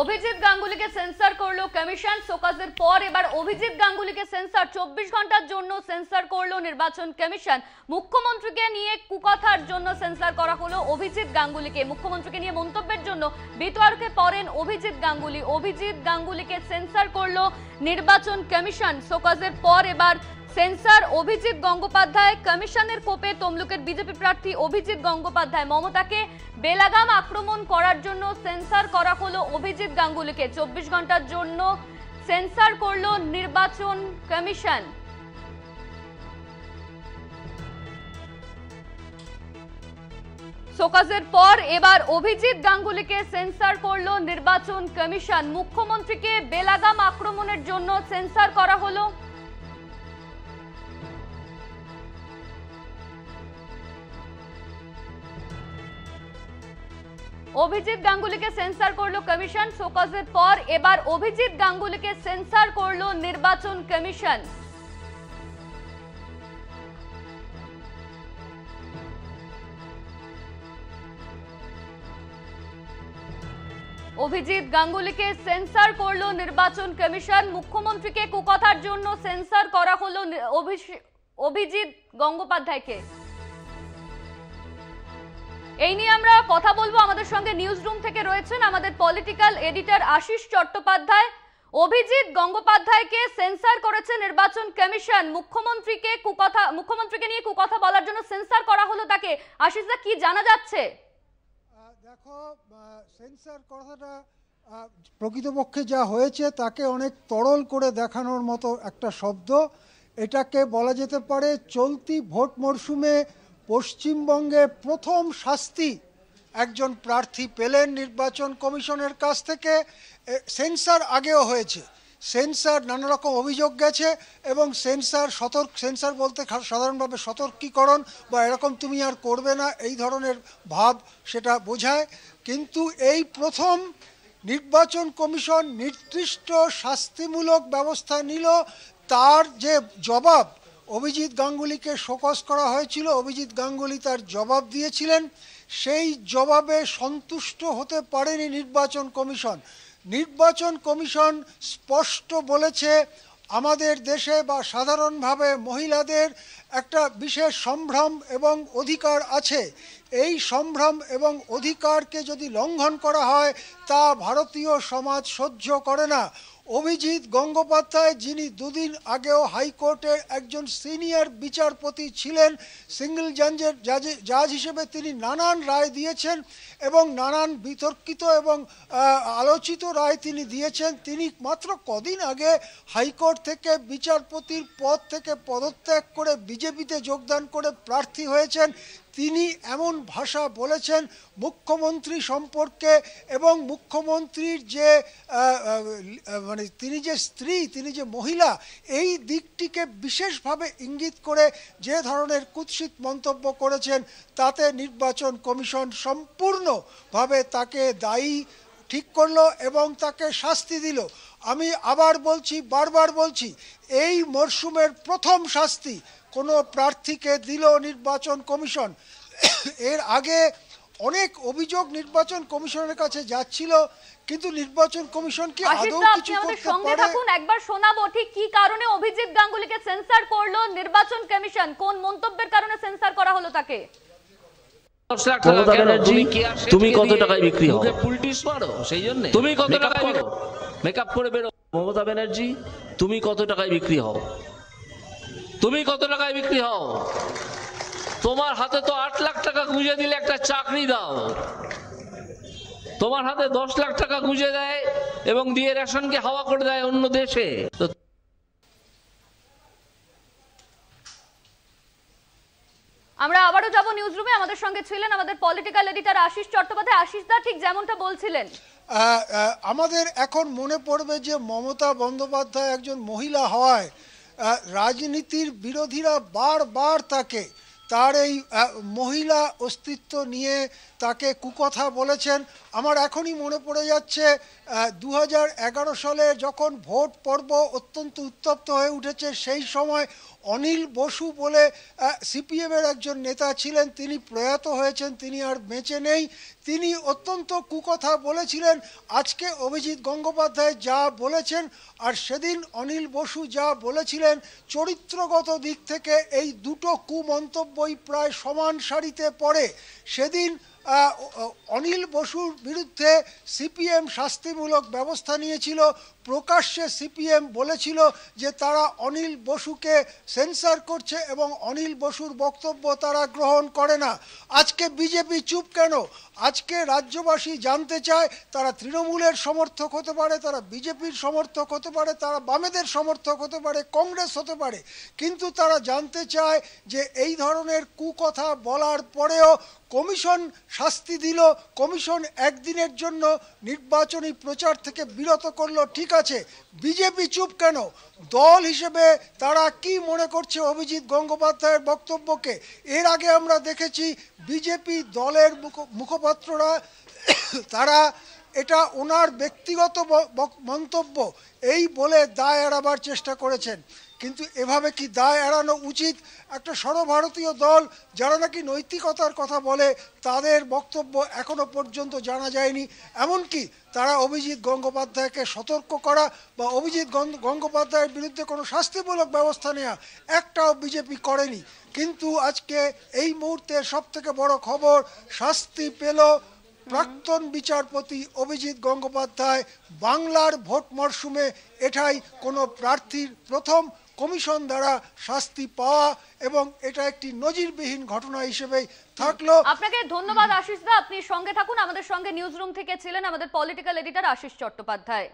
Abhijit গাঙ্গুলিকে sensor করলো commission. শোকজের পর এবার অভিজিৎ গাঙ্গুলিকে সেন্সর, 24 ঘন্টার জন্য সেন্সর করলো নির্বাচন কমিশন। মুখ্যমন্ত্রীকে নিয়ে কুকথার জন্য সেন্সর করা হলো অভিজিৎ গাঙ্গুলিকে। মুখ্যমন্ত্রীকে নিয়ে মন্তব্যের জন্য বিতর্কে পড়েন অভিজিৎ গাঙ্গুলি। অভিজিৎ গাঙ্গুলিকে সেন্সর করলো নির্বাচন কমিশন। শোকজের পর এবার সেন্সর অভিজিৎ গঙ্গোপাধ্যায়। কমিশনের কোপে তমলুকের বিজেপি প্রার্থী অভিজিৎ গঙ্গোপাধ্যায়। মমতাকে বেলাগাম আক্রমণ করার জন্য সেন্সর করা হলো অভিজিৎ গাঙ্গুলিকে। 24 ঘন্টার জন্য সেন্সর করলো নির্বাচন কমিশন। শোকজের পর এবার অভিজিৎ গাঙ্গুলিকে সেন্সর করলো নির্বাচন কমিশন। মুখ্যমন্ত্রীকে বেলাগাম আক্রমণের জন্য সেন্সর করা হলো। অভিজিৎ গাঙ্গুলিকে সেন্সর করলো কমিশন। শোকজের পর এবার অভিজিৎ গাঙ্গুলিকে সেন্সর করলো নির্বাচন কমিশন। অভিজিৎ গাঙ্গুলিকে সেন্সর করলো নির্বাচন কমিশন। মুখ্যমন্ত্রীকে কুকথার জন্য সেন্সর করা হলো অভিজিৎ গঙ্গোপাধ্যায়কে। এই নিয়ে আমরা কথা বলবো। আমাদের সঙ্গে নিউজ রুম থেকে রয়েছেন আমাদের পলিটিক্যাল এডিটর আশিস চট্টোপাধ্যায়। অভিজিৎ গঙ্গোপাধ্যায়কে সেন্সর করেছে নির্বাচন কমিশন। মুখ্যমন্ত্রীকে নিয়ে কুকথা বলার জন্য সেন্সর করা হলো তাকে। আশিস দা, কি জানা যাচ্ছে? দেখো, সেন্সর কথাটা প্রকৃতপক্ষে যা হয়েছে তাকে অনেক তরল করে দেখানোর মতো একটা শব্দ। এটাকে বলা যেতে পারে চলতি ভোট মরশুমে পশ্চিমবঙ্গে প্রথম শাস্তি একজন প্রার্থী পেলেন নির্বাচন কমিশনের কাছ থেকে। সেন্সর আগেও হয়েছে, সেন্সর নানা রকম অভিযোগ গেছে এবং সেন্সর বলতে সাধারণভাবে সতর্কীকরণ বা এরকম তুমি আর করবে না এই ধরনের ভাব সেটা বোঝায়। কিন্তু এই প্রথম নির্বাচন কমিশন নির্দিষ্ট শাস্তিমূলক ব্যবস্থা নিল। তার যে জবাব, অভিজিৎ গাঙ্গুলিকে শোকজ করা হয়েছিল, অভিজিৎ গাঙ্গুলি তার জবাব দিয়েছিলেন। সেই জবাবে সন্তুষ্ট হতে পারেনি নির্বাচন কমিশন। নির্বাচন কমিশন স্পষ্ট বলেছে আমাদের দেশে বা সাধারণভাবে মহিলাদের একটা বিশেষ সম্ভ্রম এবং অধিকার আছে। এই সম্ভ্রম এবং অধিকারকে যদি লঙ্ঘন করা হয় তা ভারতীয় সমাজ সহ্য করে না। অভিজিৎ গঙ্গোপাধ্যায়, যিনি দুদিন আগেও হাইকোর্টের একজন সিনিয়র বিচারপতি ছিলেন, সিঙ্গল জাজ হিসেবে তিনি নানান রায় দিয়েছেন এবং নানান বিতর্কিত এবং আলোচিত রায় তিনি দিয়েছেন। তিনি মাত্র কদিন আগে হাইকোর্ট থেকে বিচারপতির পদ থেকে পদত্যাগ করে বিজেপিতে যোগদান করে প্রার্থী হয়েছেন। তিনি এমন ভাষা বলেছেন মুখ্যমন্ত্রী সম্পর্কে এবং মুখ্যমন্ত্রীর যে তিনি যে স্ত্রী, তিনি যে মহিলা, এই দিকটিকে বিশেষভাবে ইঙ্গিত করে যে ধরনের কুৎসিত মন্তব্য করেছেন তাতে নির্বাচন কমিশন সম্পূর্ণভাবে তাকে দায়ী ঠিক করলো এবং তাকে শাস্তি দিল। আমি আবার বলছি, বারবার বলছি, এই মরশুমের প্রথম শাস্তি কোনো প্রার্থীকে দিল নির্বাচন কমিশন। এর আগে অনেক অভিযোগ নির্বাচন কমিশনের কাছে যাচ্ছিল, কিন্তু নির্বাচন কমিশন কি আদৌ কিছু করতে পারে? একবার শোনাবো ঠিক কি কারণে অভিজিৎ গাঙ্গুলিকে সেন্সর করলো নির্বাচন কমিশন, কোন মন্তব্যের কারণে সেন্সর করা হলো তাকে। তুমি কত টাকায় বিক্রি হও? সেই জন্য তুমি কত টাকায় মেকআপ করে বেরো? মমতা ব্যানার্জি, তুমি কত টাকায় বিক্রি হও? তুমি কত টাকায় বিক্রি হও? তোমার হাতে তো 8 লাখ টাকা গুঁজে দিলে একটা চাকরি দাও। তোমার হাতে 10 লাখ টাকা গুঁজে দেয় এবং দিয়ে রেশনকে হাওয়া করে দেয় অন্য দেশে। আমরা আবারও যাব নিউজ রুমে। আমাদের সঙ্গে ছিলেন আমাদের পলিটিক্যাল এডিটর আশিস চট্টোপাধ্যায়। আশিস দা, ঠিক যেমনটা বলছিলেন, আমাদের এখন মনে পড়বে যে মমতা বন্দ্যোপাধ্যায় একজন মহিলা হওয়ায় রাজনীতির বিরোধীরা বারবার তাকে তার এই মহিলা অস্তিত্ব নিয়ে তাকে কুকথা বলেছেন। আমার এখনই মনে পড়ে যাচ্ছে 2011 সালে যখন ভোট পর্ব অত্যন্ত উত্তপ্ত হয়ে উঠেছে, সেই সময় অনিল বসু বলে সিপিএমের একজন নেতা ছিলেন, তিনি প্রয়াত হয়েছেন, তিনি আর বেঁচে নেই। তিনি অত্যন্ত কুকথা বলেছিলেন। আজকে অভিজিৎ গঙ্গোপাধ্যায় যা বলেছেন আর সেদিন অনিল বসু যা বলেছিলেন, চরিত্রগত দিক থেকে এই দুটো কুমন্তব্যই প্রায় সমান সারিতে পড়ে। সেদিন অনিল বসুর বিরুদ্ধে সিপিএম শাস্তিমূলক ব্যবস্থা নিয়েছিল। প্রকাশ্যে সিপিএম বলেছিল যে তারা অনিল বসুকে সেন্সর করছে এবং অনিল বসুর বক্তব্য তারা গ্রহণ করে না। আজকে বিজেপি চুপ কেন? আজকে রাজ্যবাসী জানতে চায়, তারা তৃণমূলের সমর্থক হতে পারে, তারা বিজেপির সমর্থক হতে পারে, তারা বামেদের সমর্থক হতে পারে, কংগ্রেস হতে পারে, কিন্তু তারা জানতে চায় যে এই ধরনের কুকথা বলার পরেও কমিশন শাস্তি দিল, কমিশন একদিনের জন্য নির্বাচনী প্রচার থেকে বিরত করলো, ঠিক আছে, বিজেপি চুপ কেন? দল হিসেবে তারা কি মনে করছে অভিজিৎ গঙ্গোপাধ্যায়ের বক্তব্যকে? এর আগে আমরা দেখেছি বিজেপি দলের মুখপাত্ররা তারা এটা ওনার ব্যক্তিগত মন্তব্য এই বলে দায় এড়াবার চেষ্টা করেছেন। কিন্তু এভাবে কি দায় এড়ানো উচিত? একটা সর্বভারতীয় দল যারা নাকি নৈতিকতার কথা বলে, তাদের বক্তব্য এখনো পর্যন্ত জানা যায়নি। এমনকি তারা অভিজিৎ গঙ্গোপাধ্যায়কে সতর্ক করা বা অভিজিৎ গঙ্গোপাধ্যায়ের বিরুদ্ধে কোনো শাস্তিমূলক ব্যবস্থা নেওয়া একটাও বিজেপি করেনি। কিন্তু আজকে এই মুহূর্তে সব থেকে বড় খবর, শাস্তি পেল প্রাক্তন বিচারপতি অভিজিৎ গঙ্গোপাধ্যায়। বাংলার ভোট মরশুমে এটাই কোনো প্রার্থীর প্রথম কমিশন দ্বারা শাস্তি পাওয়া এবং এটা একটি নজিরবিহীন ঘটনা হিসেবেই থাকলো। আপনাকে ধন্যবাদ আশিস দা, আপনি সঙ্গে থাকুন। আমাদের সঙ্গে নিউজ রুম থেকে ছিলেন আমাদের পলিটিক্যাল এডিটর আশিস চট্টোপাধ্যায়।